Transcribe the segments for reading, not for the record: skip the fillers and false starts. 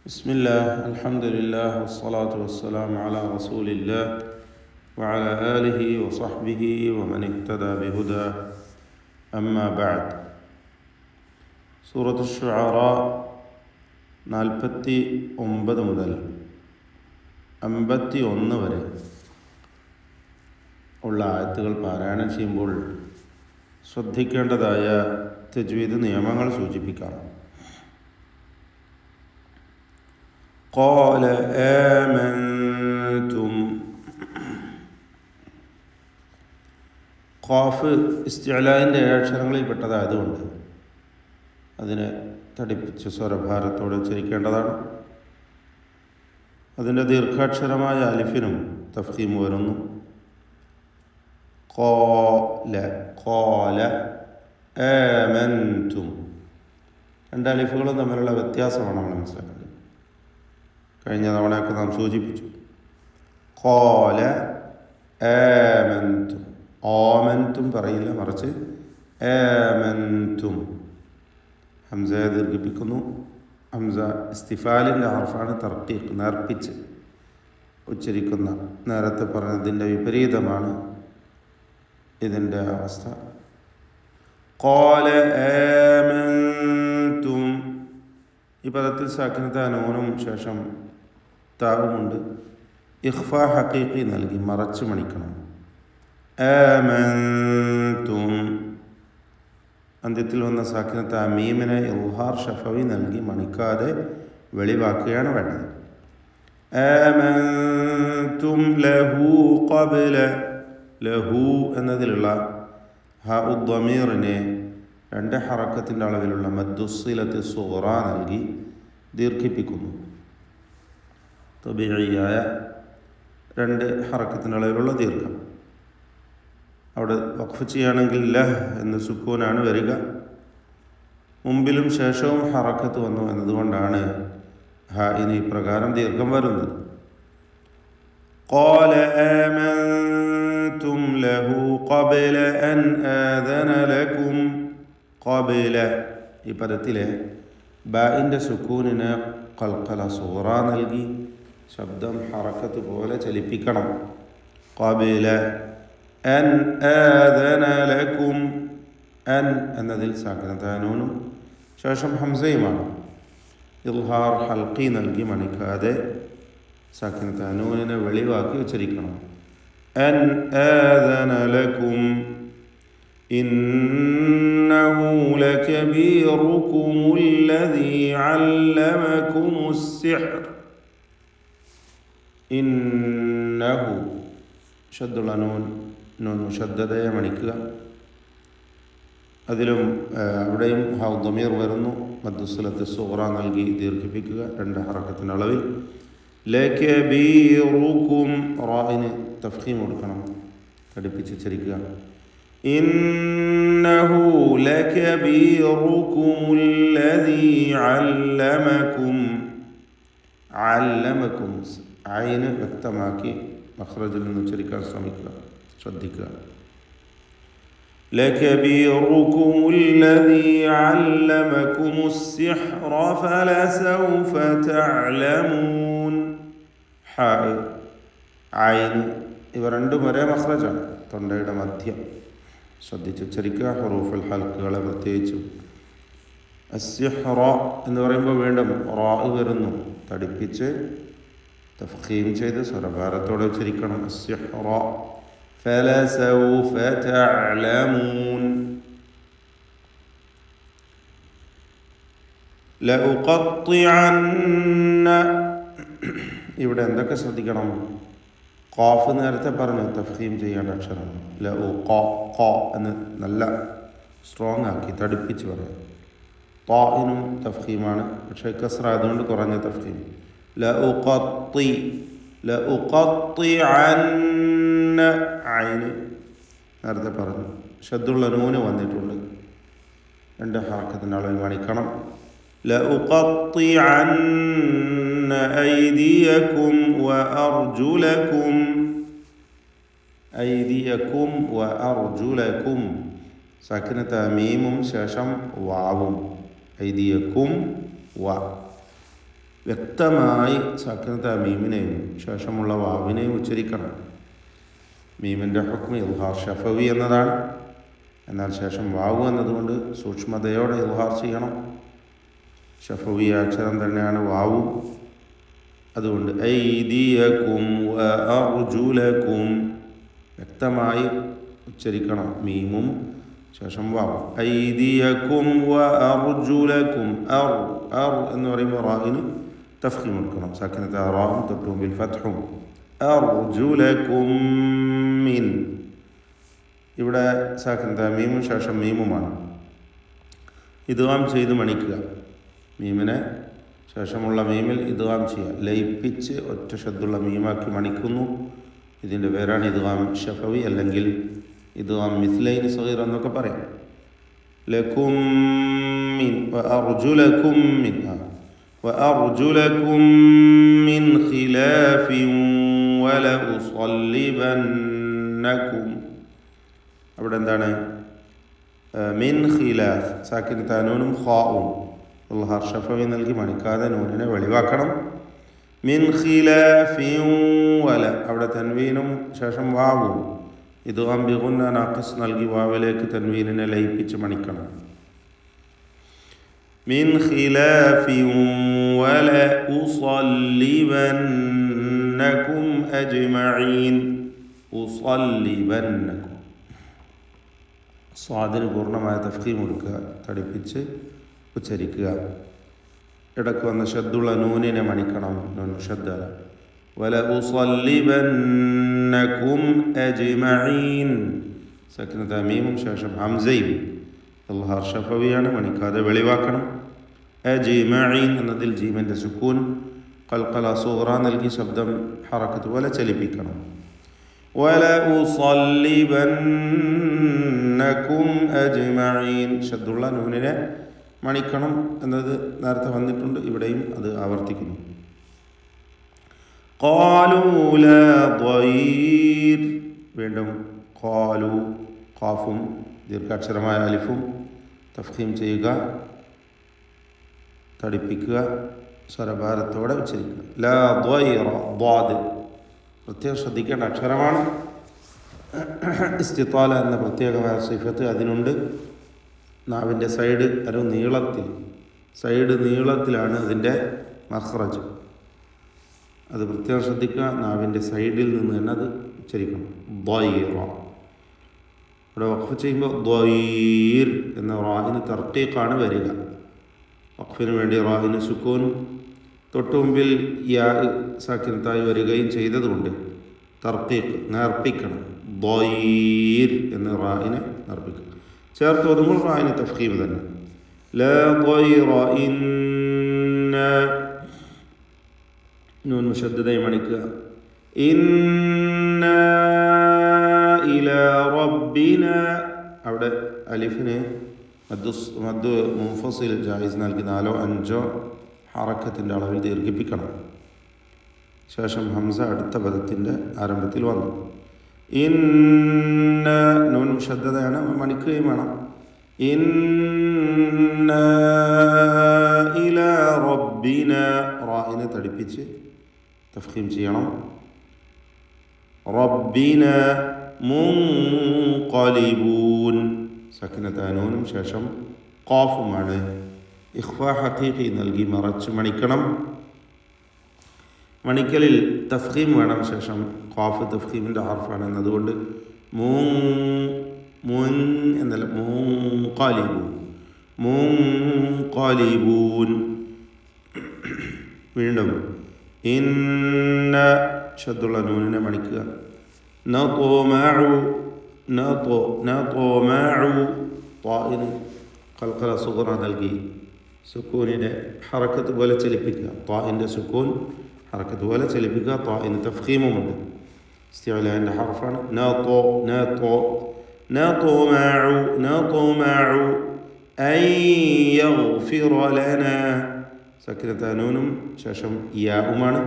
بسم الله الحمد لله والصلاة والسلام على رسول الله وعلى آله وصحبه ومن اهتدى بهداه أما بعد സൂറത്ത് الشعراء 49 മുതൽ 51 വരെ ഉള്ള ആയത്തുകൾ പാരായണം ചെയ്യുമ്പോൾ ശ്രദ്ധിക്കേണ്ടതായ തജ്വീദ് നിയമങ്ങൾ സൂചിപ്പിക്കാം. قال آمنتم ഖാഫ് ഇസ്തിഅലാഇൻ്റെ അക്ഷരങ്ങളിൽ പെട്ടതായതുകൊണ്ട് അതിനെ തടിപ്പിച്ച് സ്വരഭാരത്തോടെ ഉച്ചരിക്കേണ്ടതാണ്. അതിൻ്റെ ദീർഘാക്ഷരമായ അലിഫിനും തഫ്ഖീം വരുന്നു. ഖാല ആമൻതും രണ്ട് അലിഫുകളും തമ്മിലുള്ള വ്യത്യാസമാണ് നമ്മൾ മനസ്സിലാക്കേണ്ടത്. കഴിഞ്ഞ തവണയൊക്കെ നാം സൂചിപ്പിച്ചു. ഖാല ആമൻതും, ആമൻതും പറയില്ല, മറിച്ച് ആമൻതും. ഹംസയെ ദീർഘിപ്പിക്കുന്നു. ഹംസ ഇസ്തിഫാലിൻ്റെ ഹർഫാണ്, തർക്കീഖ് നേർപ്പിച്ച് ഉച്ചരിക്കുന്ന. നേരത്തെ പറഞ്ഞതിൻ്റെ വിപരീതമാണ് ഇതിൻ്റെ അവസ്ഥ. ഖാല ആമൻതും, ഈ പദത്തിൽ സാക്കിനത്തെ നൂനും ശേഷം താവുമുണ്ട്. ഇഖ്ഫാ ഹഖീഖി നൽകി മറച്ച് മണിക്കണം. ആമൻതും അന്ത്യത്തിൽ വന്ന സാക്കിനത്തെ മീമിനെ ഇൽഹാർ ഷഫവി നൽകി മണിക്കാതെ വെളിവാക്കുകയാണ് വേണ്ടത്. ആമൻതും ലഹു ഖബ്ല, ലഹു എന്നതിലുള്ള ഹ ഉദ്ദമീറിനെ രണ്ട് ഹറക്കത്തിൻ്റെ അളവിലുള്ള മദ്ദുസ്സിലത്ത് സുഗ്റ നൽകി ദീർഘിപ്പിക്കുന്നു. തബീഇയായ രണ്ട് ഹറക്കത്തിൻ്റെ അളവിലുള്ള ദീർഘം. അവിടെ വഖഫ് ചെയ്യുകയാണെങ്കിൽ ലഹ് എന്ന് സുക്കൂനാണ് വരിക. മുമ്പിലും ശേഷവും ഹറക്കത്ത് വന്നു എന്നതുകൊണ്ടാണ് ഹാഇന് ഇപ്രകാരം ദീർഘം വരുന്നത്. ഖാല ആമൻതും ലഹു ഖബ്ല അൻ ആദന ലക്കും. ഖബ്ല ഈ പദത്തിലെ ബാഇൻ്റെ സുക്കൂനിന് ഖൽഖല സുഗ്റ നൽകി ശബ്ദം ഹറക്കത്ത് പോലെ ചലിപ്പിക്കണം. ഖബ്ല അൻ ആദന ലക്കും, അൻ എന്നതിൽ സാക്കിനത്തെ നൂനും ശേഷം ഹംസയുമാണ്. ഇൽഹാർ ഹൽഖി നൽകി മണിക്കാതെ സാക്കിനത്തെ നൂനിനെ വെളിവാക്കി ഉച്ചരിക്കണം. അൻ ആദന ലക്കും ഇന്നഹു ലകബീറുകുമുല്ലദീ അല്ലമകുമുസ്സിഹ്ർ. ഇന്നഹു ഷദ്ദുള്ള നൂൻ, നൂൻ മുഷദ്ദദയെ മണിക്കുക. അതിലും അവിടെയും ഹ ദമീർ വരുന്നു. മദ്ദുസ്സിലത്ത് സുഗ്റ നൽകി ദീർഘിപ്പിക്കുക രണ്ട് ഹറക്കത്തിൻ്റെ അളവിൽ. ലകബീറുകും റാഇന് തഫ്ഖീം കൊടുക്കണം, തടിപ്പിച്ച് ഉച്ചരിക്കുക. ഇന്നഹു ലകബീറുകുമുല്ലദീ അല്ലമകും, അല്ലമകും ഐന് വ്യക്തമാക്കി മഖ്റജിൽ നിന്ന് ഉച്ചരിക്കാൻ ശ്രമിക്കുക, ശ്രദ്ധിക്കുക. ലകബീറുകുമുല്ലദീ അല്ലമകുമുസ്സിഹ്റ ഫലസൗഫ തഅലമൂൻ. ഹാ ഐന് ഇവ രണ്ടും ഒരേ മഖ്റജാണ്, തൊണ്ടയുടെ മധ്യം. ശ്രദ്ധിച്ച് ഉച്ചരിക്കുക ഹുറൂഫുൽ ഹൽക്കുകളെ പ്രത്യേകിച്ചും. അസ്സിഹ്റ എന്ന് പറയുമ്പോൾ വീണ്ടും റാ വരുന്നു, തടിപ്പിച്ച് തഫ്ഖീം ചെയ്ത് സ്വരഭാരത്തോടെ ഉച്ചരിക്കണം. അസ്സിഹ്റ ഫലസൗഫ തഅലമൂൻ. ലഉഖത്തിഅന്ന, ഇവിടെ എന്തൊക്കെ ശ്രദ്ധിക്കണം? ഖാഫ് നേരത്തെ പറഞ്ഞു തഫ്ഖീം ചെയ്യേണ്ട അക്ഷരമാണ്. ലഉഖ എന്ന് നല്ല സ്ട്രോങ് ആക്കി തടിപ്പിച്ച് പറയാം. ത്വാഇനും തഫ്ഖീമാണ്, പക്ഷേ കസ്റ അതുകൊണ്ട് കുറഞ്ഞ തഫ്ഖീം. ലഉഖത്തി, ലഉഖത്തിഅന്ന ഐന് നേരത്തെ പറഞ്ഞു. ഷദ്ദുള്ള നൂന് വന്നിട്ടുണ്ട്, രണ്ട് ഹറക്കത്തിൻ്റെ അളവിൽ മണിക്കണം. ലഉഖത്തിഅന്ന ഐദിയകും വഅർജുലകും, ഐദിയകും വഅർജുലകും സാക്കിനത്തെ മീമും ശേഷം വാവും. ഐദിയകും വ വ്യക്തമായി സാക്കിനത്തെ മീമിനെയും ശേഷമുള്ള വാവിനെയും ഉച്ചരിക്കണം. മീമിൻ്റെ ഹുക്മ ഇൽഹാർ ഷഫവി എന്നതാണ്. എന്നാൽ ശേഷം വാവ് എന്നതുകൊണ്ട് സൂക്ഷ്മതയോടെ ഇൽഹാർ ചെയ്യണം. ഷഫവി അക്ഷരം തന്നെയാണ് വാവു. അതുകൊണ്ട് ഐദിയകും വഅർജുലകും വ്യക്തമായി ഉച്ചരിക്കണം. മീമും ശേഷം വാവ്. ഐദിയകും വഅർജുലകും അർ അർ എന്ന് പറയുമ്പോൾ റാഇന് തഫ്ഖീം കൊടുക്കണം. സാക്കിനത്തെ റാഉം തൊട്ടുമുമ്പിൽ ഫത്ഹും. അർജുലകും മിൻ, ഇവിടെ സാക്കിനത്തെ മീമും ശേഷം മീമുമാണ്. ഇദ്ഗാം ചെയ്ത് മണിക്കുക. മീമിനെ ശേഷമുള്ള മീമിൽ ഇദ്ഗാം ചെയ്യുക. ലയിപ്പിച്ച് ഒറ്റ ശബ്ദമുള്ള മീമാക്കി മണിക്കുന്നു. ഇതിൻ്റെ പേരാണ് ഇദ്ഗാം ഷഫവി, അല്ലെങ്കിൽ ഇദ്ഗാം മിസ്ലൈൻ സഗീർ എന്നൊക്കെ പറയാം. ലകും മിൻ വഅർജുലകും മിൻ വഅർജുലകും മിൻ ഖിലാഫിൻ വലഉസല്ലിബന്നകും. അവിടെ എന്താണ്? മിൻ ഖിലാഫ്, സാക്കിൻ താനൂനും ഖാഉം ഇൽഹാർ ഷഫവി നൽകി മണിക്കാതെ നൂനിനെ വെളിവാക്കണം. മിൻ ഖിലാഫിൻ വല, അവിടെ തൻവീനും ശേഷം വാവും. ഇദ്ഗാം ബിഗുന്ന നാഖിസ് നൽകി വാവിലേക്ക് തൻവീനിനെ ലയിപ്പിച്ച് മണിക്കണം. മിൻ ഖിലാഫിൻ വല ഉസല്ലിബന്നകും അജ്മഈൻ. ഉസല്ലിബന്നകും, സ്വാദിന് പൂർണ്ണമായ തഫ്ഖീം കൊടുക്കുക, തടിപ്പിച്ച് ഉച്ചരിക്കുക. ഇടയ്ക്ക് വന്ന ശദ്ദുള്ള നൂനിനെ മണിക്കണം. നൂൻ ശദ്ദ. വല ഉസല്ലിബന്നകും അജ്മഈൻ, സക്കിനത മീമും ശേഷം ഹംസയും ഇൽഹാർ ഷഫവിയാണ്, മണിക്കാതെ വെളിവാക്കണം. അജ്മഈൻ എന്നതിൽ ജീമിൻ്റെ സുക്കൂൻ ഖൽഖല സുഗ്റ നൽകി ശബ്ദം ഹറക്കത്ത് പോലെ ചലിപ്പിക്കണം. വല ഉസല്ലിബന്നകും അജ്മഈൻ, ശദ്ദുള്ള നൂനിനെ മണിക്കണം എന്നത് നേരത്തെ വന്നിട്ടുണ്ട്. ഇവിടെയും അത് ആവർത്തിക്കുന്നു. ഖാലൂ ലാ ضير, വീണ്ടും ഖാലൂ, ഖാഫും ദീർഘാക്ഷരമായ അലിഫും തഫ്ഖീം ചെയ്യുക, തടിപ്പിക്കുക, സ്വരഭാരത്തോടെ ഉച്ചരിക്കുക. ലാ ضير, ضاد പ്രത്യേകം ശ്രദ്ധിക്കേണ്ട അക്ഷരമാണ്. ഇസ്തിത്താല എന്ന പ്രത്യേകമായ സിഫത്ത് അതിനുണ്ട്. നാവിൻ്റെ സൈഡ് ഒരു നീളത്തിലാണ് അതിൻ്റെ മഖ്റജ്. അത് പ്രത്യേകം ശ്രദ്ധിക്കുക. നാവിൻ്റെ സൈഡിൽ നിന്ന് തന്നെ അത് ഉച്ചരിക്കണം. ضير, ഇവിടെ വഖഫ് ചെയ്യുമ്പോൾ ضير എന്ന റാഇന് തർക്കീഖാണ് വരിക. വഖഫിന് വേണ്ടി റാഇന് സുക്കൂനും തൊട്ടുമുമ്പിൽ യാ സാക്കിനത്തായി വരികയും ചെയ്തതുകൊണ്ട് തർക്കീഖ് നേർപ്പിക്കണം. ضير എന്ന റാഇനെ നേർപ്പിക്കണം. ചേർത്ത് ഓതുമ്പോൾ റാഇന് തഫ്ഖീം തന്നെ. ലാ ضير ഇന്ന, നൂൻ മുശദ്ദദായി മണിക്കുക. ഇന്ന ഇലാ റബ്ബിന, അവിടെ അലിഫിന് മദ് മുൻഫസിൽ ജായിസ് നൽകി 4-5 ഹറക്കത്തിൻ്റെ അളവിൽ ദീർഘിപ്പിക്കണം. ശേഷം ഹംസ അടുത്ത പദത്തിൻ്റെ ആരംഭത്തിൽ വന്നു. ഇന്ന, നൂൻ മുശദ്ദദയാണ്, മണിക്കുകയും വേണം. ഇന്ന ഇലാ റബ്ബിന, റാഇനെ തടിപ്പിച്ച് തഫ്ഖീം ചെയ്യണം. റബ്ബിന മുൻഖലിബൂൻ, സക്കിനത നൂനും ശേഷം ഖാഫുമാണ്. ഇഖ്ഫാ ഹഖീഖി നൽകി മറച്ച് മണിക്കണം. മണിക്കലിൽ തഫ്ഖീം വേണം. ശേഷം ഖാഫ് തഫ്ഖീമിൻ്റെ ഹർഫാണ് എന്നതുകൊണ്ട് എന്നല്ല മുൻഖലിബൂൻ. വീണ്ടും ഇന്ന, ശദ്ദുള്ള നൂനിനെ മണിക്കുക. നത്മഉ, ത്വാഇന് ഖൽഖല സുഗ്റ നൽകി സുക്കൂനിനെ ഹറക്കത്ത് പോലെ ചലിപ്പിക്കുക. ത്വാഇൻ്റെ സുക്കൂൻ ഹറക്കത്ത് പോലെ ചലിപ്പിക്കുക. ത്വാഇന് തഫ്ഖീമുമുണ്ട്. ഇസ്തിഅലാൻ്റെ ഹർഫാണ്. നത്മഉ അൻ യഗ്ഫിറ ലനാ, സക്കിനത നൂനും ശേഷം യാഉമാണ്.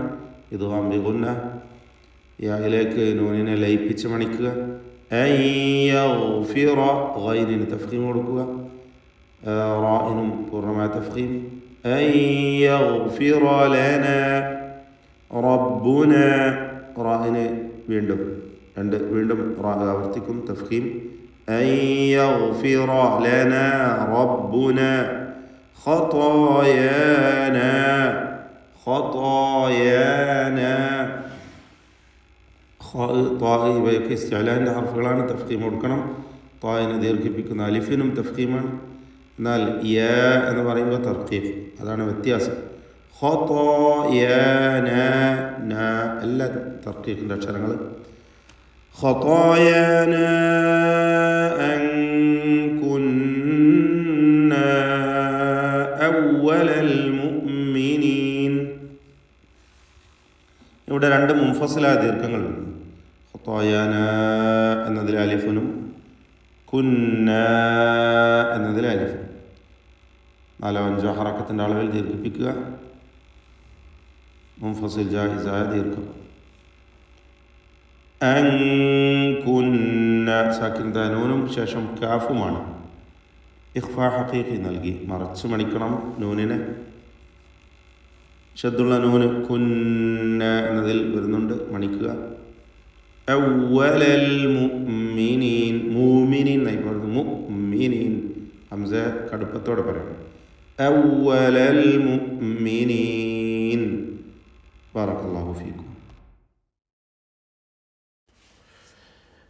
ഇദ്ഗാം ബിഗുന്ന, യായിലേക്ക് നൂനിനെ ലയിപ്പിച്ച് മണിക്കുക. അൻ യഗ്ഫിറ, ഗൈനിന് തഫ്ഖീം കൊടുക്കുക. റാഇനും പൂർണ്ണമായ തഫ്ഖീം. أن يغفر لنا ربنا റായിന് വീണ്ടും ആവർത്തിക്കും തഫ്ഖീം أن يغفر لنا ربنا خطايانا ഇവയൊക്കെ ഇസ്തിഅലാൻ്റെ ഹർഫുകളാണ്. തഫ്ഖീം കൊടുക്കണം. തായിനെ ദീർഘിപ്പിക്കുന്ന അലിഫിനും തഫ്ഖീമാണ്. എന്നാൽ യാ എന്ന് പറയുമ്പോൾ തർക്കീഫ്, അതാണ് വ്യത്യാസം. ഖതായാനാ എല്ലാ തർക്കീഫിൻ്റെ അക്ഷരങ്ങൾ. ഖതായാനാ അൻ കുന്നാ അവ്വലൽ മുഅ്മിനീൻ. ഇവിടെ രണ്ട് മുൻഫസിലായ ദീർഘങ്ങൾ. ഖതായാനാ എന്നതിൽ അലിഫിനും കുന്നാ എന്നതിൽ അലിഫ്. 4-5 ഹറക്കത്തിൻ്റെ അളവിൽ ദീർഘിപ്പിക്കുക. മുൻഫസിൽ ജായിസായ ദീർഘം. അൻ കുന്ന സാക്കിൻ നൂനും ശേഷം കാഫുമാണ്. ഇഖ്ഫാ ഹഖീഖി നൽകി മറച്ച് മണിക്കണം നൂനിനെ. ഷദ്ദുള്ള നൂന് കുന്ന എന്നതിൽ വരുന്നുണ്ട്, മണിക്കുക. അവ്വലൽ മുഅ്മിനീൻ, മുഅ്മിനീൻ എന്നായി പറയുന്നത്. മുഅ്മിനീൻ ഹംസ കടുപ്പത്തോടെ പറയണം. അവ്വലൽ മുഅ്മിനീൻ. ബാറക്കല്ലാഹു ഫീക്കും.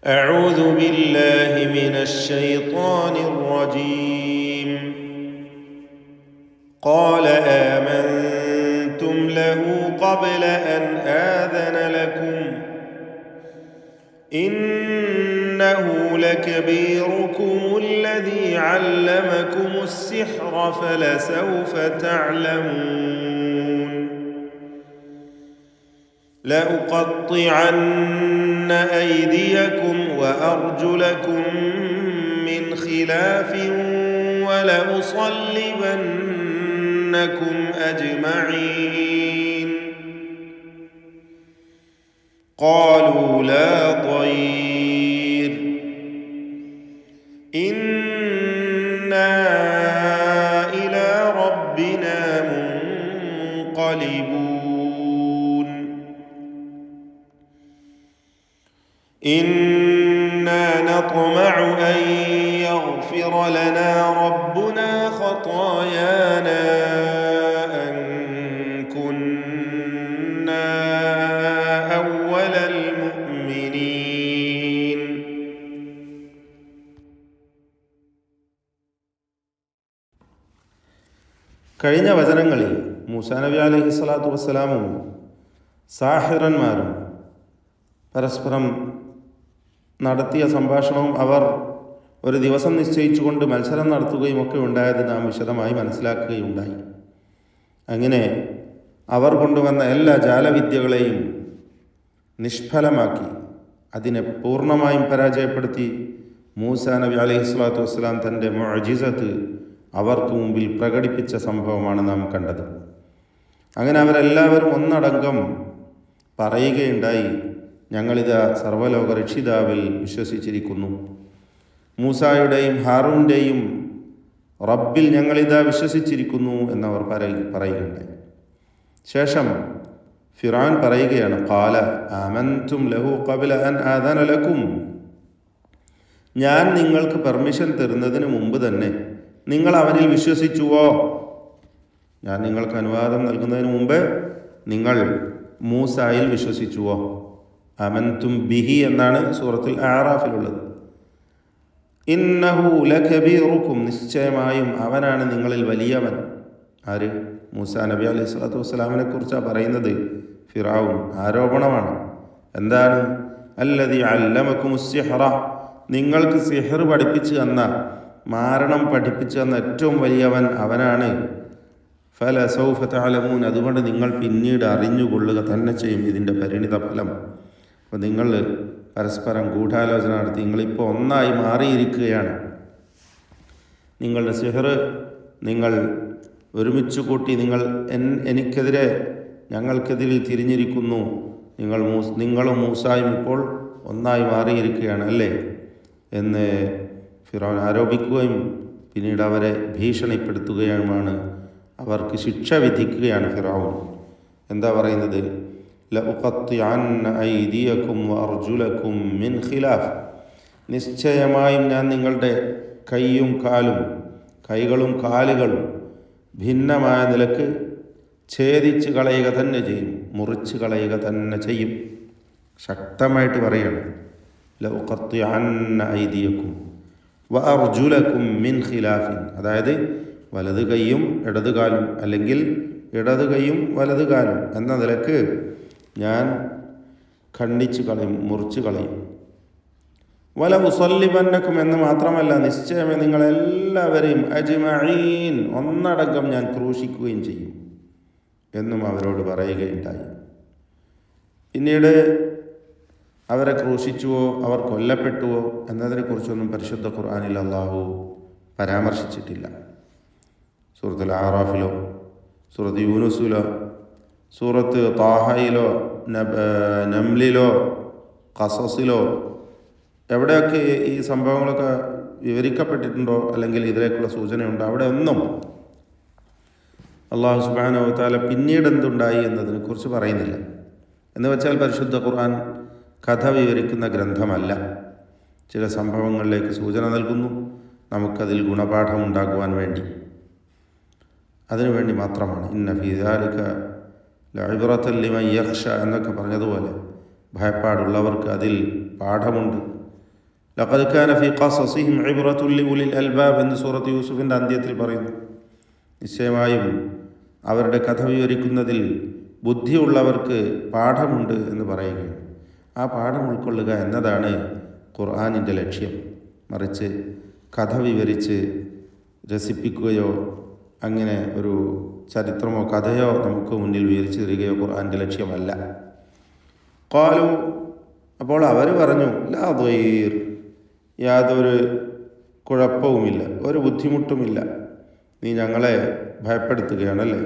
أعوذ بالله من الشيطان الرجيم. قال آمنتم له قبل أن آذن لكم إنه لكبيركم الذي علمكم السحر فلسوف تعلمون لأقطعن أيديكم وأرجلكم من خلاف ولأصلبنكم أجمعين قالوا لا ضير إنا إلى ربنا منقلبون إنا نطمع أن يغفر لنا ربنا خطايانا أن كنا أول المؤمنين. കഴിഞ്ഞ വചനങ്ങളിൽ മൂസാ നബി അലൈഹി സ്വലാത്തു വസ്സലാമും സാഹിറന്മാരും പരസ്പരം നടത്തിയ സംഭാഷണവും അവർ ഒരു ദിവസം നിശ്ചയിച്ചുകൊണ്ട് മത്സരം നടത്തുകയും ഒക്കെ ഉണ്ടായത് നാം വിശദമായി മനസ്സിലാക്കുകയുണ്ടായി. അങ്ങനെ അവർ കൊണ്ടുവന്ന എല്ലാ ജാലവിദ്യകളെയും നിഷ്ഫലമാക്കി അതിനെ പൂർണ്ണമായും പരാജയപ്പെടുത്തി മൂസാ നബി അലൈഹി സ്വലാത്തു വസ്സലാം തൻ്റെ മുഅ്ജിസത്ത് അവർക്ക് മുമ്പിൽ പ്രകടിപ്പിച്ച സംഭവമാണ് നാം കണ്ടത്. അങ്ങനെ അവരെല്ലാവരും ഒന്നടങ്കം പറയുകയുണ്ടായി, ഞങ്ങളിതാ സർവ്വലോക രക്ഷിതാവിൽ വിശ്വസിച്ചിരിക്കുന്നു. മൂസായുടെയും ഹാറൂൻ്റെയും റബ്ബിൽ ഞങ്ങളിതാ വിശ്വസിച്ചിരിക്കുന്നു എന്നവർ പറയുകയുണ്ടായി. ശേഷം ഫിർഔൻ പറയുകയാണ്, ഖാല ആമൻതും ലഹു ഖബ്ല അൻ ആദന ലക്കും. ഞാൻ നിങ്ങൾക്ക് പെർമിഷൻ തരുന്നതിന് മുമ്പ് തന്നെ നിങ്ങൾ അവനിൽ വിശ്വസിച്ചുവോ? ഞാൻ നിങ്ങൾക്ക് അനുവാദം നൽകുന്നതിന് മുമ്പ് നിങ്ങൾ മൂസായിൽ വിശ്വസിച്ചുവോ? അമൻതും ബിഹി എന്നാണ് സൂറത്തുൽ അഅറാഫിലുള്ളത്. ഇന്നഹു ലകബീറുക്കും, നിശ്ചയമായും അവനാണ് നിങ്ങളിൽ വലിയവൻ. ആര്? മൂസാ നബി അലൈഹി സ്വലാത്തു വസ്സലാമിനെ കുറിച്ചാണ് പറയുന്നത്. ഫിർഔൻ ആരോപണമാണ്. എന്താണ്? അല്ലദീ അല്ലമകുമുസ് സിഹ്റ, നിങ്ങൾക്ക് സിഹ്ർ പഠിപ്പിച്ചു തന്ന, മാരണം പഠിപ്പിച്ചു തന്ന ഏറ്റവും വലിയവൻ അവനാണ്. ഫലസൗഫ തഅലമൂൻ, അതുകൊണ്ട് നിങ്ങൾ പിന്നീട് അറിഞ്ഞുകൊള്ളുക തന്നെ ചെയ്യും ഇതിൻ്റെ പരിണിത ഫലം. അപ്പോൾ നിങ്ങൾ പരസ്പരം ഗൂഢാലോചന നടത്തി നിങ്ങളിപ്പോൾ ഒന്നായി മാറിയിരിക്കുകയാണ്. നിങ്ങളുടെ സിഹർ നിങ്ങൾ ഒരുമിച്ച് കൂട്ടി നിങ്ങൾ എനിക്കെതിരെ ഞങ്ങൾക്കെതിരിൽ തിരിഞ്ഞിരിക്കുന്നു. നിങ്ങളും മൂസായും ഇപ്പോൾ ഒന്നായി മാറിയിരിക്കുകയാണ് അല്ലേ എന്ന് ഫിർഔൻ ആരോപിക്കുകയും പിന്നീട് അവരെ ഭീഷണിപ്പെടുത്തുകയുമാണ് അവർക്ക് ശിക്ഷ വിധിക്കുകയാണ് ഫിറഔൻ. എന്താ പറയുന്നത്? ലഉഖത്തിഅന്ന ഐദിയകും വഅർജുലകും മിൻ ഖിലാഫ്, നിശ്ചയമായും ഞാൻ നിങ്ങളുടെ കൈകളും കാലുകളും ഭിന്നമായ നിലക്ക് ഛേദിച്ച് കളയുക തന്നെ ചെയ്യും, മുറിച്ച് കളയുക തന്നെ ചെയ്യും. ശക്തമായിട്ട് പറയണം. ലഉഖത്തിഅന്ന ഐദിയകും വഅർജുലകും മിൻ ഖിലാഫിൻ, അതായത് വലത് കൈയും ഇടത് കാലും, അല്ലെങ്കിൽ ഇടത് കൈയും വലത് കാലും എന്ന നിലക്ക് ഞാൻ ഖണ്ഡിച്ച് കളയും, മുറിച്ച് കളയും. വല ഉസല്ലിബന്നക്കും എന്ന് മാത്രമല്ല, നിശ്ചയമേ നിങ്ങളെല്ലാവരെയും അജ്മഈൻ ഒന്നടങ്കം ഞാൻ ക്രൂശിക്കുകയും ചെയ്യും എന്നും അവരോട് പറയുകയുണ്ടായി. പിന്നീട് അവരെ ക്രൂശിച്ചുവോ അവർ കൊല്ലപ്പെട്ടുവോ എന്നതിനെക്കുറിച്ചൊന്നും പരിശുദ്ധ ഖുർആനിൽ അള്ളാഹു പരാമർശിച്ചിട്ടില്ല. സൂറത്തുൽ ആറാഫിലോ സൂറത്ത് യൂനുസിലോ സൂറത്ത് താഹയിലോ നംലിലോ ഖസസിലോ എവിടെയൊക്കെ ഈ സംഭവങ്ങളൊക്കെ വിവരിക്കപ്പെട്ടിട്ടുണ്ടോ അല്ലെങ്കിൽ ഇതിലേക്കുള്ള സൂചനയുണ്ടോ, അവിടെ ഒന്നും അള്ളാഹു സുബ്ഹാനഹു വ തആല പിന്നീട് എന്തുണ്ടായി എന്നതിനെക്കുറിച്ച് പറയുന്നില്ല. എന്ന് വെച്ചാൽ പരിശുദ്ധ ഖുർആൻ കഥ വിവരിക്കുന്ന ഗ്രന്ഥമല്ല. ചില സംഭവങ്ങളിലേക്ക് സൂചന നൽകുന്നു, നമുക്കതിൽ ഗുണപാഠം ഉണ്ടാകുവാൻ വേണ്ടി, അതിനുവേണ്ടി മാത്രമാണ്. ഇന്ന ഫീ ദാലിക ലഇബ്റതൻ ലിമൻ യഖ്ശ എന്നൊക്കെ പറഞ്ഞതുപോലെ ഭയപ്പാടുള്ളവർക്ക് അതിൽ പാഠമുണ്ട്. ലഖദ് കാന ഫീ ഖസസിഹിം ഇബ്റത്തുൻ ലിഉലിൽ അൽബാബ് എന്ന് സൂറത്ത് യൂസുഫിൻ്റെ അന്ത്യത്തിൽ പറയുന്നു. നിശ്ചയമായും അവരുടെ കഥ വിവരിക്കുന്നതിൽ ബുദ്ധിയുള്ളവർക്ക് പാഠമുണ്ട് എന്ന് പറയുകയാണ്. ആ പാഠം ഉൾക്കൊള്ളുക എന്നതാണ് ഖുർആനിൻ്റെ ലക്ഷ്യം. മറിച്ച് കഥ വിവരിച്ച് രസിപ്പിക്കുകയോ അങ്ങനെ ഒരു ചരിത്രമോ കഥയോ നമുക്ക് മുന്നിൽ വിവരിച്ചു തരികയോ ഖുർആൻ്റെ ലക്ഷ്യമല്ല. ഖാലു, അപ്പോൾ അവർ പറഞ്ഞു, ലാ ദൈർ, യാതൊരു കുഴപ്പവുമില്ല, ഒരു ബുദ്ധിമുട്ടുമില്ല, നീ ഞങ്ങളെ ഭയപ്പെടുത്തുകയാണല്ലേ.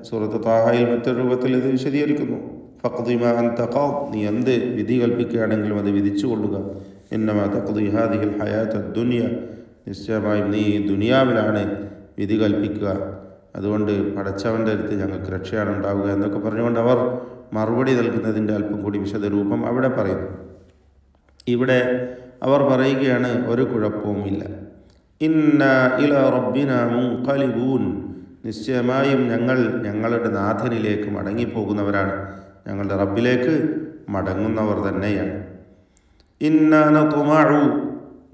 സൂറത്ത് താഹയിൽ മറ്റൊരു രൂപത്തിൽ ഇത് വിശദീകരിക്കുന്നു. ഫഖ്ദി മാ അൻത ഖാദ്, നീ എന്ത് വിധി കൽപ്പിക്കുകയാണെങ്കിലും അത് വിധിച്ചു കൊള്ളുക. ഇന്നമാ തഖ്ദി ഹാദിഹിൽ ഹയാത്തദ് ദുനിയ, നിശ്ചയമായും നീ ദുനിയാവിലാണ് വിധി കൽപ്പിക്കുക, അതുകൊണ്ട് പടച്ചവൻ്റെ അടുത്ത് ഞങ്ങൾക്ക് രക്ഷയാണ് ഉണ്ടാവുക എന്നൊക്കെ പറഞ്ഞുകൊണ്ട് അവർ മറുപടി നൽകുന്നതിൻ്റെ അല്പം കൂടി വിശദ രൂപം അവിടെ പറയുന്നു. ഇവിടെ അവർ പറയുകയാണ്, ഒരു കുഴപ്പവുമില്ല. ഇന്നാ ഇലാ റബ്ബിനാ മുൻഖലിബൂൻ, നിശ്ചയമായും ഞങ്ങൾ ഞങ്ങളുടെ നാഥനിലേക്ക് മടങ്ങിപ്പോകുന്നവരാണ്, ഞങ്ങളുടെ റബ്ബിലേക്ക് മടങ്ങുന്നവർ തന്നെയാണ്. ഇന്നാ നത്മഉ,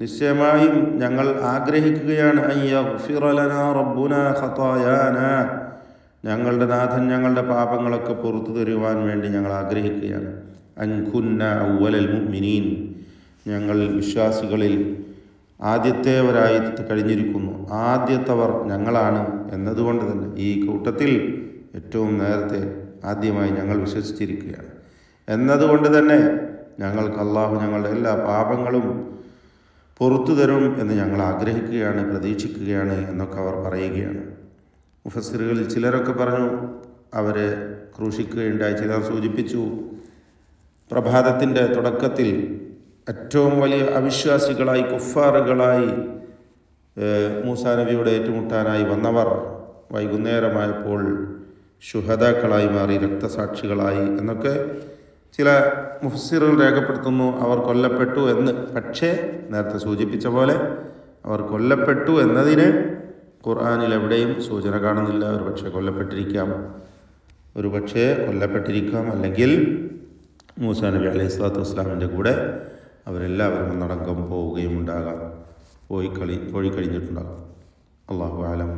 നിശ്ചയമായും ഞങ്ങൾ ആഗ്രഹിക്കുകയാണ്, അൻ യഗ്ഫിറ ലനാ റബ്ബുനാ ഖതായാനാ, ഞങ്ങളുടെ നാഥൻ ഞങ്ങളുടെ പാപങ്ങളൊക്കെ പുറത്തു തരുവാൻ വേണ്ടി ഞങ്ങൾ ആഗ്രഹിക്കുകയാണ്. അൻ കുന്ന അവ്വലൽ മുഅ്മിനീൻ, ഞങ്ങൾ വിശ്വാസികളിൽ ആദ്യത്തേവരായി കഴിഞ്ഞിരിക്കുന്നു, ആദ്യത്തവർ ഞങ്ങളാണ് എന്നതുകൊണ്ട് തന്നെ ഈ കൂട്ടത്തിൽ ഏറ്റവും നേരത്തെ ആദ്യമായി ഞങ്ങൾ വിശ്വസിച്ചിരിക്കുകയാണ് എന്നതുകൊണ്ട് തന്നെ ഞങ്ങൾക്ക് അള്ളാഹു ഞങ്ങളുടെ എല്ലാ പാപങ്ങളും പുറത്തു തരും എന്ന് ഞങ്ങൾ ആഗ്രഹിക്കുകയാണ്, പ്രതീക്ഷിക്കുകയാണ് എന്നൊക്കെ അവർ പറയുകയാണ്. മുഫസ്സിറുകളിൽ ചിലരൊക്കെ പറഞ്ഞു അവരെ ക്രൂശിക്കുകയുണ്ടായി. ചിലർ സൂചിപ്പിച്ചു, പ്രഭാതത്തിൻ്റെ തുടക്കത്തിൽ ഏറ്റവും വലിയ അവിശ്വാസികളായി കുഫാറുകളായി മൂസാ നബിയോട് ഏറ്റുമുട്ടാനായി വന്നവർ വൈകുന്നേരമായപ്പോൾ ശുഹദാക്കളായി മാറി, രക്തസാക്ഷികളായി എന്നൊക്കെ ചില മുഫസ്സിറുകൾ രേഖപ്പെടുത്തുന്നു. അവർ കൊല്ലപ്പെട്ടു എന്ന്. പക്ഷേ നേരത്തെ സൂചിപ്പിച്ച പോലെ അവർ കൊല്ലപ്പെട്ടു എന്നതിന് ഖുർആനിൽ എവിടെയും സൂചന കാണുന്നില്ല. ഒരു പക്ഷേ കൊല്ലപ്പെട്ടിരിക്കാം, അല്ലെങ്കിൽ മൂസാ നബി അലൈഹി സ്വലാത്തു വസ്സലാമിൻ്റെ കൂടെ അവരെല്ലാവരും ഒന്നടങ്കം പോവുകയും ഉണ്ടാകാം, പോയി കഴിഞ്ഞിട്ടുണ്ടാകാം. അല്ലാഹു അലം.